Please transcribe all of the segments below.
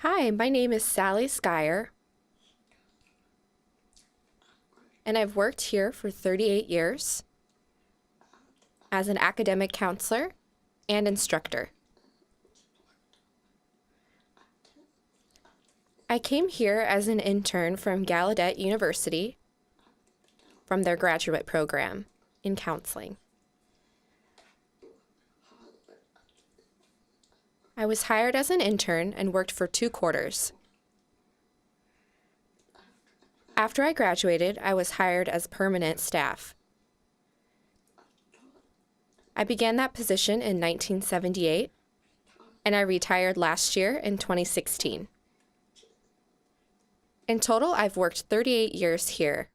Hi, my name is Sally Skyer, and I've worked here for 38 years as an academic counselor and instructor. I came here as an intern from Gallaudet University from their graduate program in counseling. I was hired as an intern and worked for 2 quarters. After I graduated, I was hired as permanent staff. I began that position in 1978, and I retired last year in 2016. In total, I've worked 38 years here.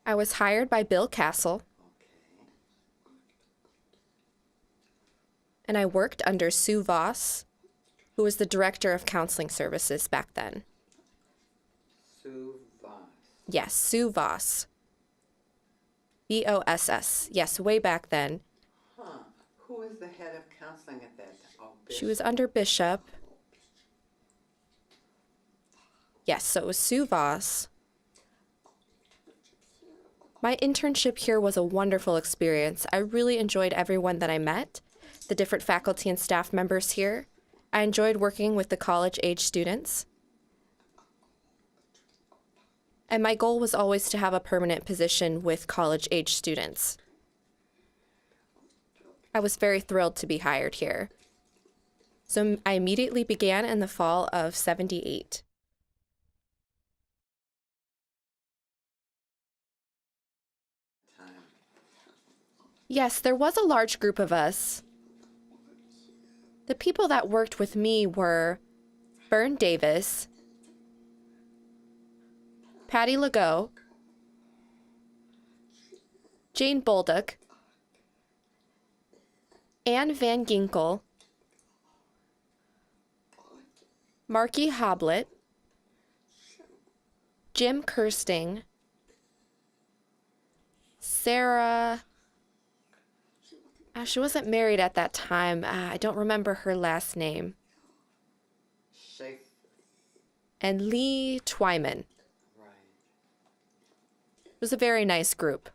I was hired by Bill Castle, and I worked under Sue Voss, who was the director of counseling services back then. Sue Voss. Yes, Sue Voss. V-O-S-S. Yes, way back then. Huh. Who was the head of counseling at that time? Oh, She was under Bishop. Yes, so it was Sue Voss. My internship here was a wonderful experience. I really enjoyed everyone that I met, the different faculty and staff members here. I enjoyed working with the college-age students. And my goal was always to have a permanent position with college-age students. I was very thrilled to be hired here. So I immediately began in the fall of '78. Yes, there was a large group of us. The people that worked with me were Fern Davis, Patty Legault, Jane Bolduc, Anne Van Ginkel, Marky Hoblet, Jim Kirsting, Sarah. She wasn't married at that time. I don't remember her last name. Schaefer. And Lee Twyman. Right. It was a very nice group.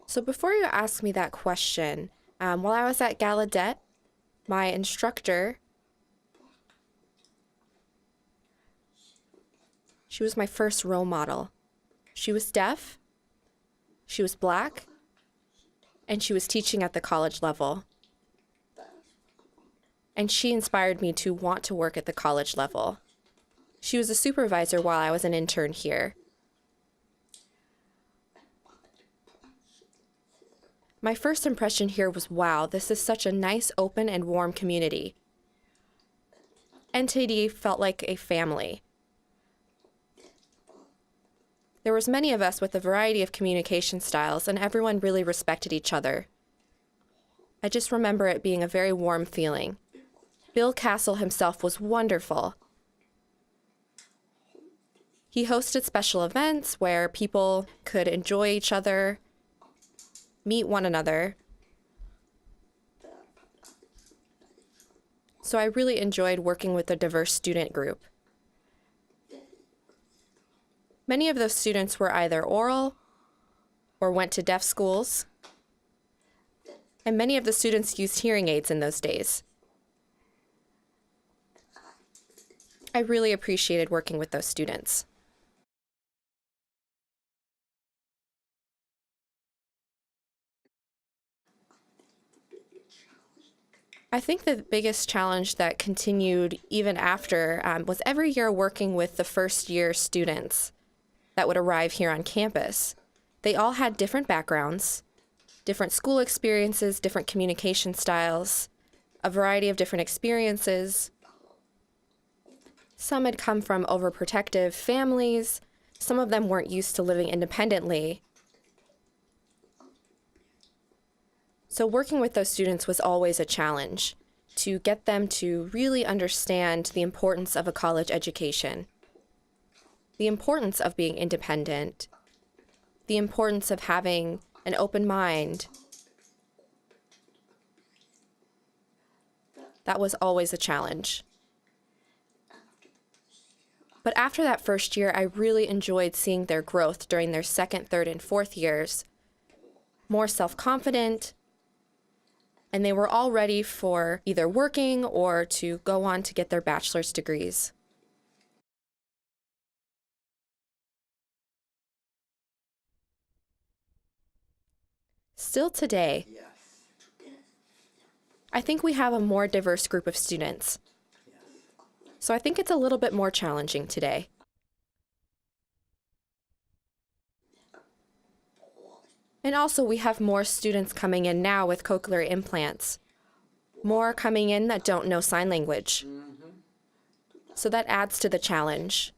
So before you ask me that question, while I was at Gallaudet, my instructor, she was my first role model. She was deaf, she was Black, and she was teaching at the college level. And she inspired me to want to work at the college level. She was a supervisor while I was an intern here. My first impression here was, wow, this is such a nice, open, and warm community. NTID felt like a family. There was many of us with a variety of communication styles, and everyone really respected each other. I just remember it being a very warm feeling. Bill Castle himself was wonderful. He hosted special events where people could enjoy each other, meet one another. So I really enjoyed working with a diverse student group. Many of those students were either oral or went to deaf schools, and many of the students used hearing aids in those days. I really appreciated working with those students. I think the biggest challenge that continued even after was every year working with the first-year students that would arrive here on campus. They all had different backgrounds, different school experiences, different communication styles, a variety of different experiences. Some had come from overprotective families. Some of them weren't used to living independently. So working with those students was always a challenge. to get them to really understand the importance of a college education, the importance of being independent, the importance of having an open mind. That was always a challenge. But after that first year, I really enjoyed seeing their growth during their second, third, and fourth years. More self-confident, and they were all ready for either working or to go on to get their bachelor's degrees. Still today, Yes, I think we have a more diverse group of students. yes. So I think it's a little bit more challenging today. And also we have more students coming in now with cochlear implants. More coming in that don't know sign language. So that adds to the challenge.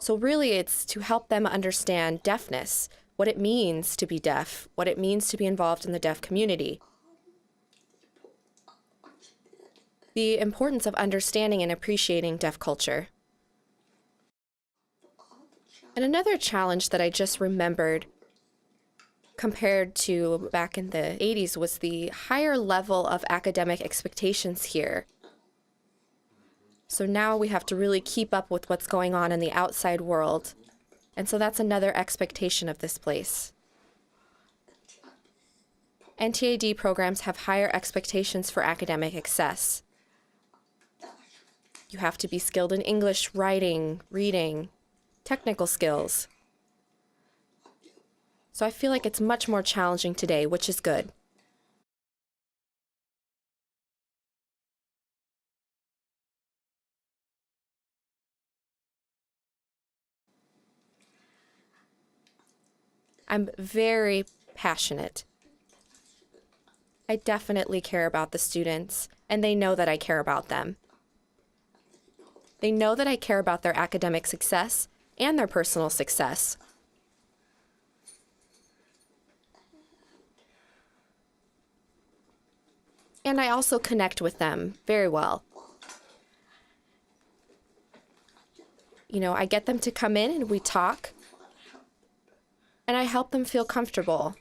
So really it's to help them understand deafness, what it means to be deaf, what it means to be involved in the deaf community. The importance of understanding and appreciating deaf culture. And another challenge that I just remembered compared to back in the 80s was the higher level of academic expectations here. So now we have to really keep up with what's going on in the outside world. And so that's another expectation of this place. NTID programs have higher expectations for academic success. You have to be skilled in English, writing, reading, technical skills. So I feel like it's much more challenging today, which is good. I'm very passionate. I definitely care about the students, and they know that I care about them. They know that I care about their academic success and their personal success. And I also connect with them very well. You know, I get them to come in and we talk, and I help them feel comfortable.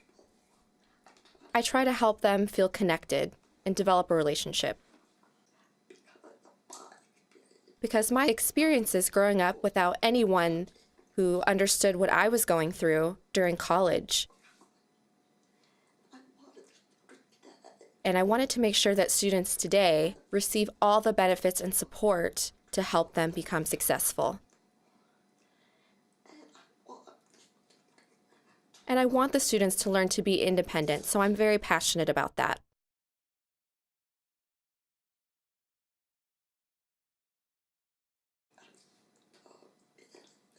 I try to help them feel connected and develop a relationship. Because my experiences growing up without anyone who understood what I was going through during college. And I wanted to make sure that students today receive all the benefits and support to help them become successful. And I want the students to learn to be independent, so I'm very passionate about that.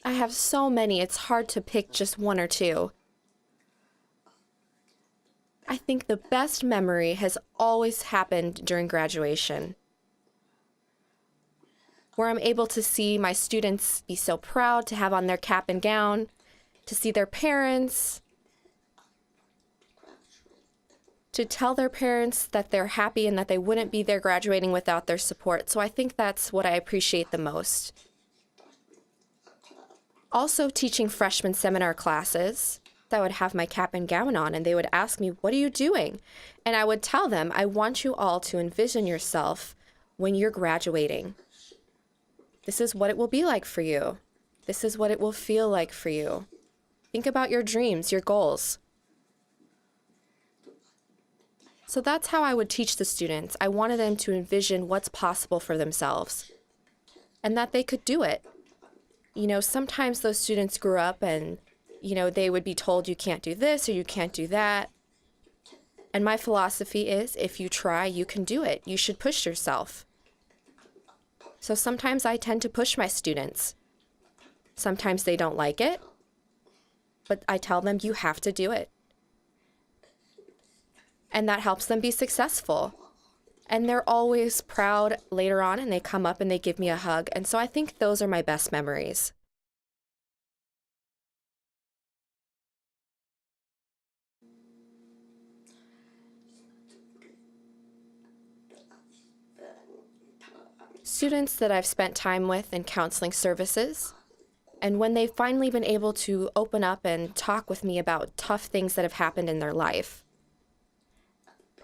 I have so many, it's hard to pick just one or two. I think the best memory has always happened during graduation, where I'm able to see my students be so proud to have on their cap and gown, to see their parents, to tell their parents that they're happy and that they wouldn't be there graduating without their support. So I think that's what I appreciate the most. Also teaching freshman seminar classes, I would have my cap and gown on and they would ask me, "What are you doing?" And I would tell them, "I want you all to envision yourself when you're graduating. This is what it will be like for you. This is what it will feel like for you. Think about your dreams, your goals." So that's how I would teach the students. I wanted them to envision what's possible for themselves and that they could do it. You know, sometimes those students grew up and, you know, they would be told you can't do this or you can't do that. And my philosophy is if you try, you can do it. You should push yourself. So sometimes I tend to push my students. Sometimes they don't like it, but I tell them you have to do it. And that helps them be successful. And they're always proud later on and they come up and they give me a hug. And so I think those are my best memories. Students that I've spent time with in counseling services, and when they've finally been able to open up and talk with me about tough things that have happened in their life.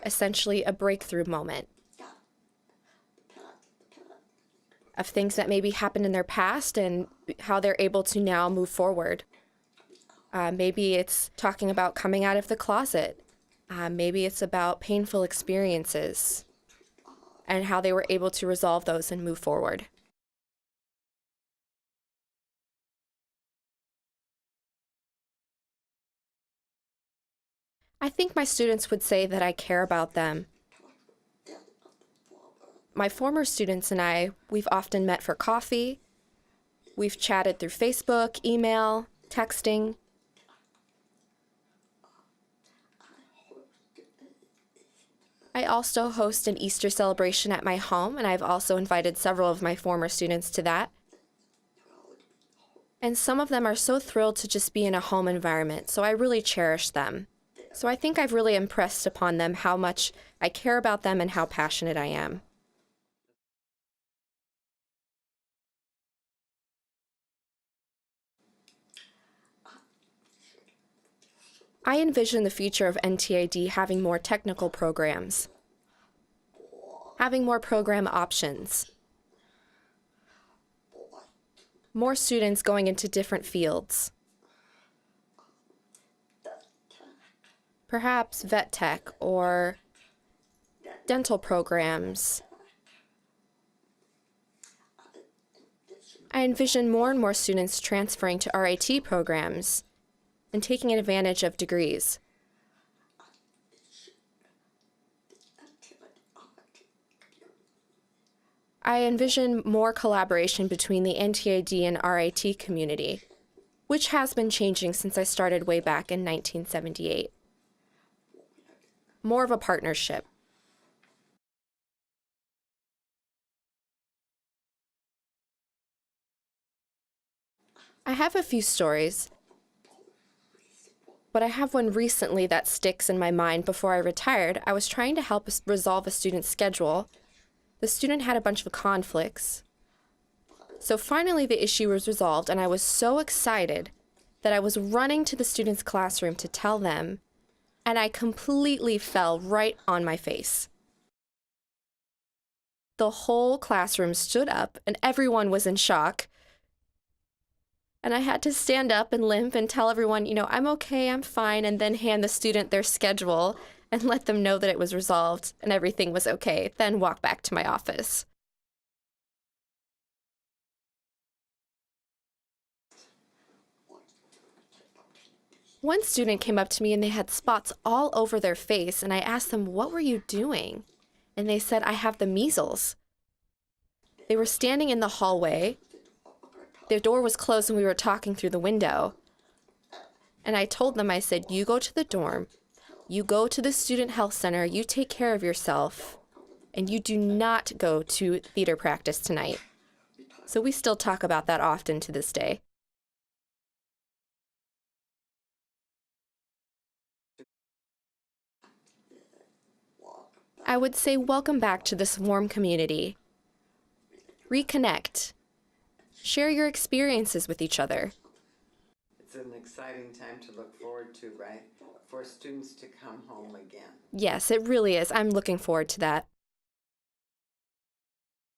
Essentially a breakthrough moment of things that maybe happened in their past and how they're able to now move forward. Maybe it's talking about coming out of the closet. Maybe it's about painful experiences and how they were able to resolve those and move forward. I think my students would say that I care about them. My former students and I, we've often met for coffee. We've chatted through Facebook, email, texting. I also host an Easter celebration at my home, and I've also invited several of my former students to that. And some of them are so thrilled to just be in a home environment, so I really cherish them. So I think I've really impressed upon them how much I care about them and how passionate I am. I envision the future of NTID having more technical programs, having more program options, more students going into different fields, perhaps vet tech or dental programs. I envision more and more students transferring to RIT programs and taking advantage of degrees. I envision more collaboration between the NTID and RIT community, which has been changing since I started way back in 1978. More of a partnership. I have a few stories, but I have one recently that sticks in my mind. Before I retired, I was trying to help resolve a student's schedule. The student had a bunch of conflicts. So finally the issue was resolved, and I was so excited that I was running to the student's classroom to tell them, and I completely fell right on my face. The whole classroom stood up, and everyone was in shock. And I had to stand up and limp and tell everyone, I'm okay, I'm fine, and then hand the student their schedule and let them know that it was resolved and everything was okay, then walk back to my office. One student came up to me and they had spots all over their face, and I asked them, "What were you doing?" And they said, "I have the measles." They were standing in the hallway. Their door was closed and we were talking through the window. And I told them, I said, "You go to the dorm, you go to the student health center, you take care of yourself, and you do not go to theater practice tonight." So we still talk about that often to this day. I would say welcome back to this warm community. Reconnect. Share your experiences with each other. It's an exciting time to look forward to, right? For students to come home again. Yes, it really is. I'm looking forward to that.